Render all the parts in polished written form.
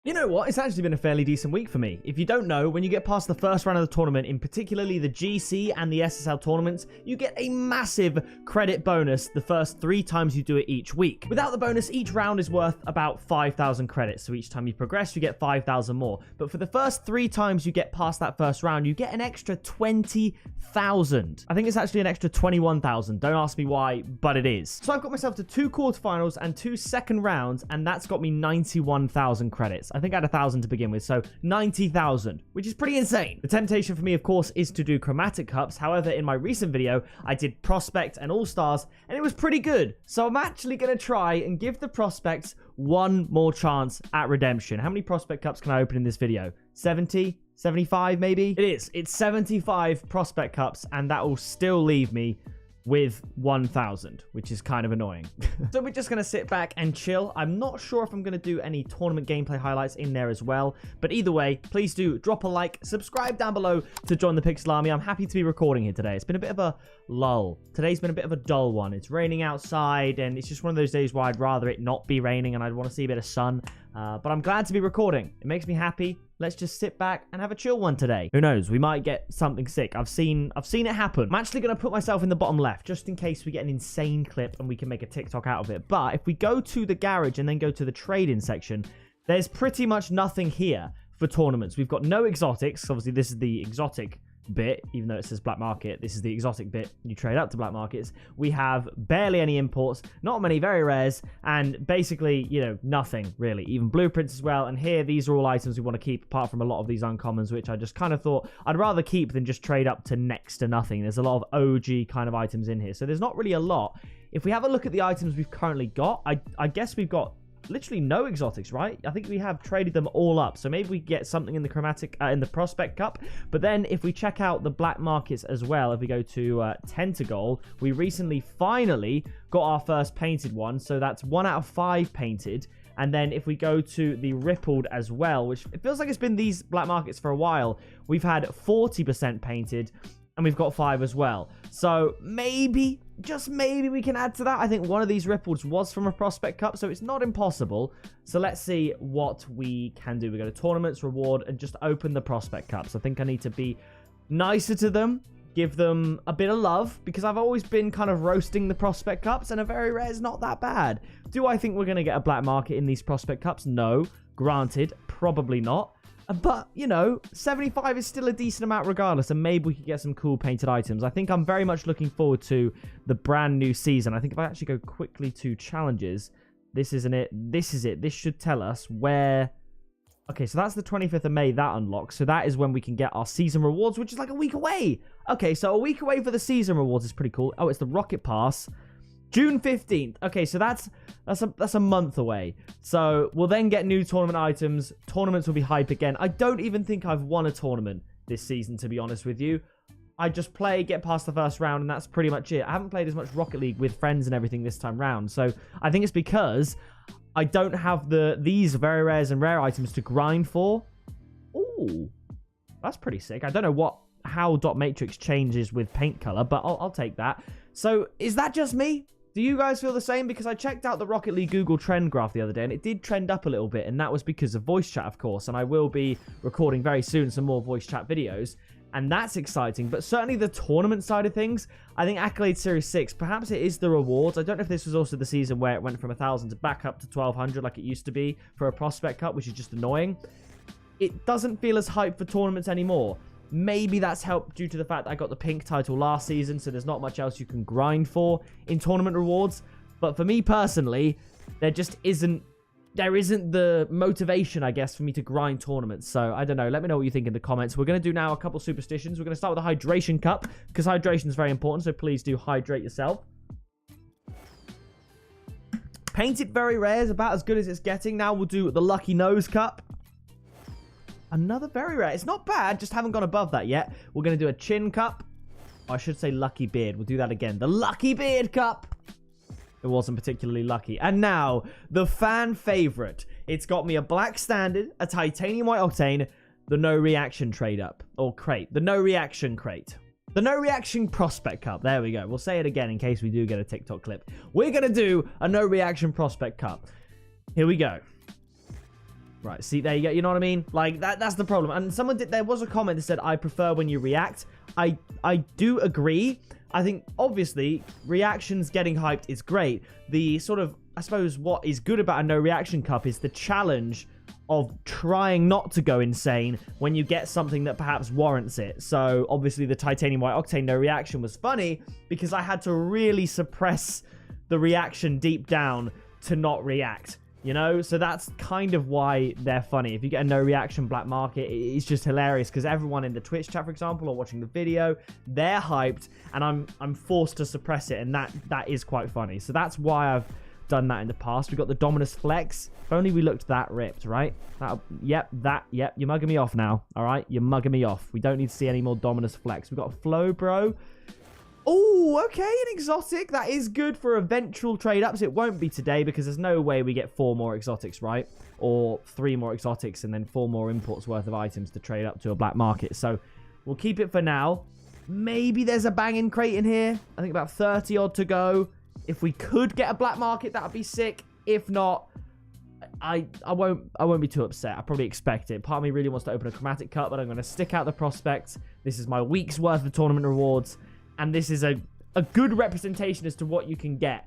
You know what? It's actually been a fairly decent week for me. If you don't know, when you get past the first round of the tournament, in particularly the GC and the SSL tournaments, you get a massive credit bonus the first 3 times you do it each week. Without the bonus, each round is worth about 5,000 credits. So each time you progress, you get 5,000 more. But for the first 3 times you get past that first round, you get an extra 20,000. I think it's actually an extra 21,000. Don't ask me why, but it is. So I've got myself to 2 quarterfinals and 2 second rounds, and that's got me 91,000 credits. I think I had 1,000 to begin with, so 90,000, which is pretty insane. The temptation for me, of course, is to do chromatic cups. However, in my recent video, I did prospect and all-stars, and it was pretty good. So I'm actually going to try and give the prospects one more chance at redemption. How many prospect cups can I open in this video? 70? 75 maybe? It is. It's 75 prospect cups, and that will still leave me with 1,000, which is kind of annoying. So we're just going to sit back and chill. I'm not sure if I'm going to do any tournament gameplay highlights in there as well, but either way, please do drop a like, subscribe down below to join the Pixel Army. I'm happy to be recording here today. It's been a bit of a lull. Today's been a bit of a dull one. It's raining outside, and it's just one of those days where I'd rather it not be raining and I'd want to see a bit of sun. But I'm glad to be recording. It makes me happy. Let's just sit back and have a chill one today. Who knows? We might get something sick. I've seen it happen. I'm actually going to put myself in the bottom left just in case we get an insane clip and we can make a TikTok out of it. But if we go to the garage and then go to the trading section, there's pretty much nothing here for tournaments. We've got no exotics. Obviously, this is the exotic bit, even though it says black market. This is the exotic bit. You trade up to black markets. We have barely any imports, not many very rares, and basically, you know, nothing really, even blueprints as well. And here, these are all items we want to keep, apart from a lot of these uncommons, which I just kind of thought I'd rather keep than just trade up to next to nothing. There's a lot of OG kind of items in here, so there's not really a lot. If we have a look at the items we've currently got, I guess we've got literally no exotics, right? I think we have traded them all up, so maybe we get something in the chromatic in the prospect cup. But then if we check out the black markets as well, if we go to Tentagol, we recently finally got our first painted one, so that's 1 out of 5 painted. And then if we go to the rippled as well, which it feels like it's been these black markets for a while, we've had 40% painted, and we've got 5 as well. So maybe, just maybe, we can add to that. I think one of these ripples was from a prospect cup, so it's not impossible. So let's see what we can do. We go to tournaments, reward, and just open the prospect cups. I think I need to be nicer to them, give them a bit of love, because I've always been kind of roasting the prospect cups, and a very rare is not that bad. Do I think we're going to get a black market in these prospect cups? No. Granted, probably not. But, you know, 75 is still a decent amount regardless, and maybe we could get some cool painted items. I think I'm very much looking forward to the brand new season. I think if I actually go quickly to challenges, this isn't it. This is it. This should tell us where... Okay, so that's the 25th of May that unlocks. So that is when we can get our season rewards, which is like a week away. Okay, so a week away for the season rewards is pretty cool. Oh, it's the Rocket Pass. June 15th. Okay, so that's a month away. So we'll then get new tournament items. Tournaments will be hype again. I don't even think I've won a tournament this season, to be honest with you. I just play, get past the first round, and that's pretty much it. I haven't played as much Rocket League with friends and everything this time round. So I think it's because I don't have these very rares and rare items to grind for. Ooh, that's pretty sick. I don't know how dot matrix changes with paint color, but I'll take that. So is that just me? Do you guys feel the same? Because I checked out the Rocket League Google trend graph the other day, and it did trend up a little bit, and that was because of voice chat, of course, and I will be recording very soon some more voice chat videos, and that's exciting. But certainly the tournament side of things, I think Accolade Series 6, perhaps it is the rewards. I don't know if this was also the season where it went from 1,000 to back up to 1,200 like it used to be for a prospect cup, which is just annoying. It doesn't feel as hype for tournaments anymore. Maybe that's helped due to the fact that I got the pink title last season, so there's not much else you can grind for in tournament rewards. But for me personally, there isn't the motivation, I guess, for me to grind tournaments. So I don't know. Let me know what you think in the comments. We're going to do now a couple superstitions. We're going to start with a hydration cup, because hydration is very important, so please do hydrate yourself. Painted very rare is about as good as it's getting. Now we'll do the lucky nose cup. Another very rare. It's not bad, just haven't gone above that yet. We're going to do a chin cup. I should say lucky beard. We'll do that again. The lucky beard cup. It wasn't particularly lucky. And now, the fan favorite. It's got me a black standard, a titanium white octane, the no reaction trade up. Or crate. The no reaction crate. The no reaction prospect cup. There we go. We'll say it again in case we do get a TikTok clip. We're going to do a no reaction prospect cup. Here we go. Right, see, there you go. You know what I mean? Like, that's the problem. And there was a comment that said, I prefer when you react. I do agree. I think, obviously, reactions getting hyped is great. The sort of, I suppose, what is good about a no reaction cup is the challenge of trying not to go insane when you get something that perhaps warrants it. So, obviously, the Titanium White Octane no reaction was funny because I had to really suppress the reaction deep down to not react. You know, so that's kind of why they're funny. If you get a no reaction black market, it's just hilarious because everyone in the Twitch chat, for example, or watching the video, they're hyped, and I'm forced to suppress it, and that is quite funny. So that's why I've done that in the past. We got the Dominus Flex. If only we looked that ripped, right? Yep. You're mugging me off now. All right, you're mugging me off. We don't need to see any more Dominus Flex. We've got a Flow Bro. Oh, okay, an exotic. That is good for eventual trade-ups. It won't be today because there's no way we get 4 more exotics, right? Or 3 more exotics and then 4 more imports worth of items to trade up to a black market. So we'll keep it for now. Maybe there's a banging crate in here. I think about 30 odd to go. If we could get a black market, that would be sick. If not, I won't be too upset. I probably expect it. Part of me really wants to open a chromatic cup, but I'm going to stick out the prospects. This is my week's worth of tournament rewards. And this is a good representation as to what you can get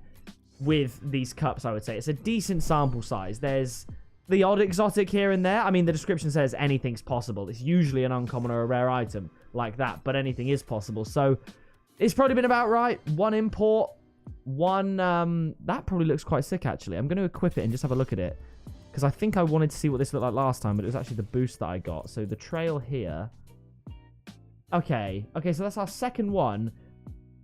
with these cups, I would say. It's a decent sample size. There's the odd exotic here and there. I mean, the description says anything's possible. It's usually an uncommon or a rare item like that, but anything is possible. So it's probably been about right. 1 import, 1... that probably looks quite sick, actually. I'm going to equip it and just have a look at it. Because I think I wanted to see what this looked like last time, but it was actually the boost that I got. So the trail here... Okay, so that's our second one.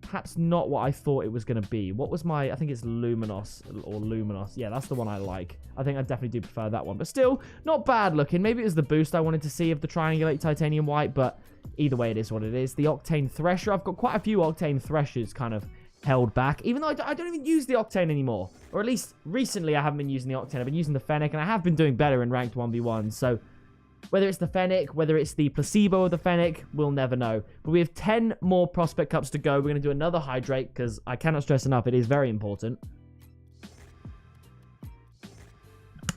Perhaps not what I thought it was going to be. What was my... I think it's Luminos or Luminos. Yeah, that's the one I like. I think I definitely do prefer that one. But still, not bad looking. Maybe it was the boost I wanted to see of the Triangulate Titanium White, but either way, it is what it is. The Octane Thresher. I've got quite a few Octane Threshers kind of held back, even though I don't even use the Octane anymore. Or at least recently I haven't been using the Octane. I've been using the Fennec, and I have been doing better in ranked 1v1. So whether it's the Fennec, whether it's the placebo of the Fennec, we'll never know. But we have 10 more Prospect Cups to go. We're going to do another Hydrate because I cannot stress enough, it is very important.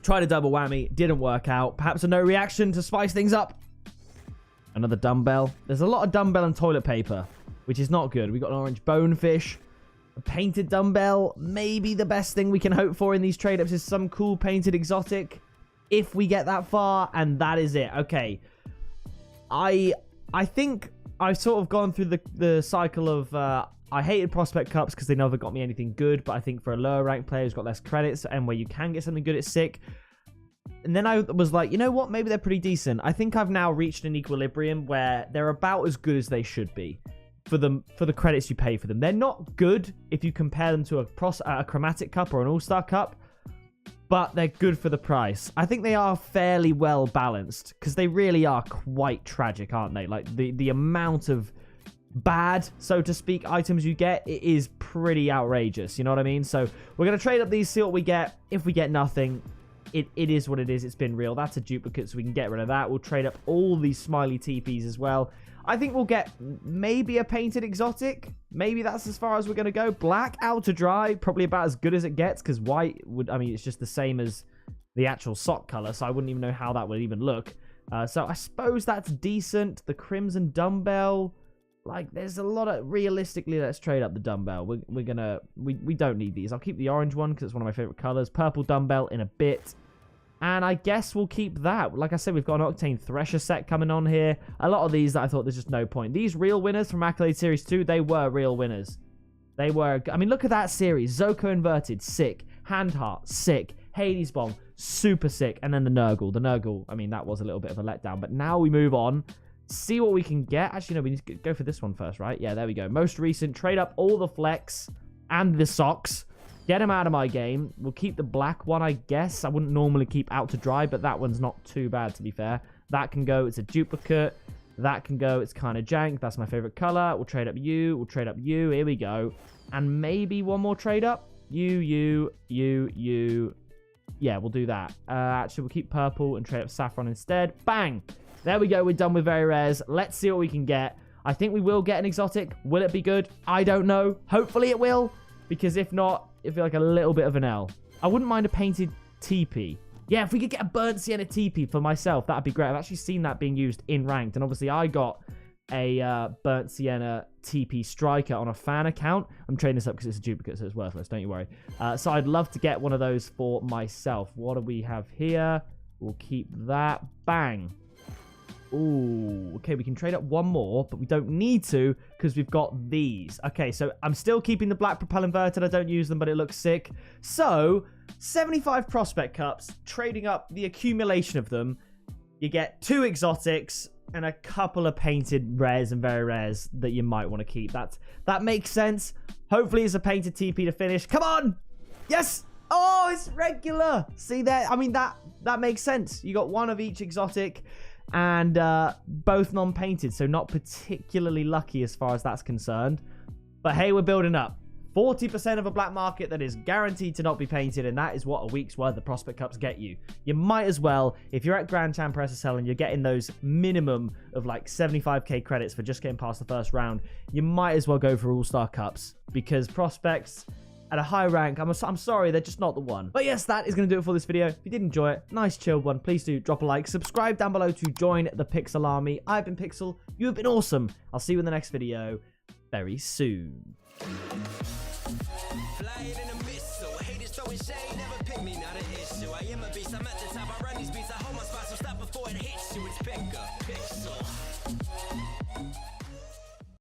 Tried a double whammy, didn't work out. Perhaps a no reaction to spice things up. Another dumbbell. There's a lot of dumbbell and toilet paper, which is not good. We got an orange bonefish. A painted dumbbell. Maybe the best thing we can hope for in these trade-ups is some cool painted exotic. If we get that far, and that is it. Okay. I think I've sort of gone through the cycle of... I hated Prospect Cups because they never got me anything good, but I think for a lower ranked player who's got less credits and where you can get something good, it's sick. And then I was like, you know what? Maybe they're pretty decent. I think I've now reached an equilibrium where they're about as good as they should be for the credits you pay for them. They're not good if you compare them to a Chromatic Cup or an All-Star Cup, but they're good for the price. I think they are fairly well balanced because they really are quite tragic, aren't they? Like the amount of bad, so to speak, items you get, it is pretty outrageous. You know what I mean? So we're going to trade up these, see what we get. If we get nothing, it is what it is. It's been real. That's a duplicate, so we can get rid of that. We'll trade up all these smiley TPs as well. I think we'll get maybe a painted exotic. Maybe that's as far as we're going to go. Black out to dry, probably about as good as it gets because white would, I mean, it's just the same as the actual sock color, so I wouldn't even know how that would even look. So I suppose that's decent. The Crimson Dumbbell, like, there's a lot of... Realistically, let's trade up the dumbbell. We're gonna... We don't need these. I'll keep the orange one because it's one of my favorite colors. Purple dumbbell in a bit. And I guess we'll keep that. Like I said, we've got an Octane Thresher set coming on here. A lot of these that I thought there's just no point. These real winners from Accolade Series 2, they were real winners. They were... I mean, look at that series. Zoko Inverted, sick. Handheart, sick. Hades Bomb, super sick. And then the Nurgle. The Nurgle, I mean, that was a little bit of a letdown. But now we move on. See what we can get. Actually, no, we need to go for this one first, right? Yeah, there we go. Most recent. Trade up all the flex and the socks. Get them out of my game. We'll keep the black one, I guess. I wouldn't normally keep out to dry, but that one's not too bad, to be fair. That can go. It's a duplicate. That can go. It's kind of jank. That's my favorite color. We'll trade up you. We'll trade up you. Here we go. And maybe one more trade up. You. Yeah, we'll do that. Actually, we'll keep purple and trade up saffron instead. Bang! There we go. We're done with very rares. Let's see what we can get. I think we will get an exotic. Will it be good? I don't know. Hopefully it will. Because if not, it'll feel like a little bit of an L. I wouldn't mind a painted TP. Yeah, if we could get a burnt sienna TP for myself, that'd be great. I've actually seen that being used in ranked, and obviously I got a burnt sienna TP striker on a fan account. I'm trading this up because it's a duplicate, so it's worthless, don't you worry. So I'd love to get one of those for myself. What do we have here? We'll keep that. Bang. Ooh, okay, we can trade up one more, but we don't need to because we've got these. Okay, so I'm still keeping the black propel inverted. I don't use them, but it looks sick. So 75 prospect cups, trading up the accumulation of them. You get 2 exotics and a couple of painted rares and very rares that you might want to keep. That makes sense. Hopefully it's a painted TP to finish. Come on! Yes! Oh, it's regular! See there? I mean, that makes sense. You got one of each exotic and both non-painted, so not particularly lucky as far as that's concerned. But hey, we're building up. 40% of a black market that is guaranteed to not be painted, and that is what a week's worth of prospect cups get you. You might as well, if you're at Grand Champ SSL and you're getting those minimum of like 75k credits for just getting past the first round, you might as well go for all-star cups, because prospects at a high rank, I'm sorry, they're just not the one. But yes, that is going to do it for this video. If you did enjoy it, nice chilled one, please do drop a like, subscribe down below to join the Pixel Army. I've been Pixel, you have been awesome. I'll see you in the next video very soon. Flying in a missile, haters throwing shade, never pick me, not an issue. I am a beast, I'm at the top, I run these beats, I hold my spot, so stop before it hits you. It's pick up, pixel.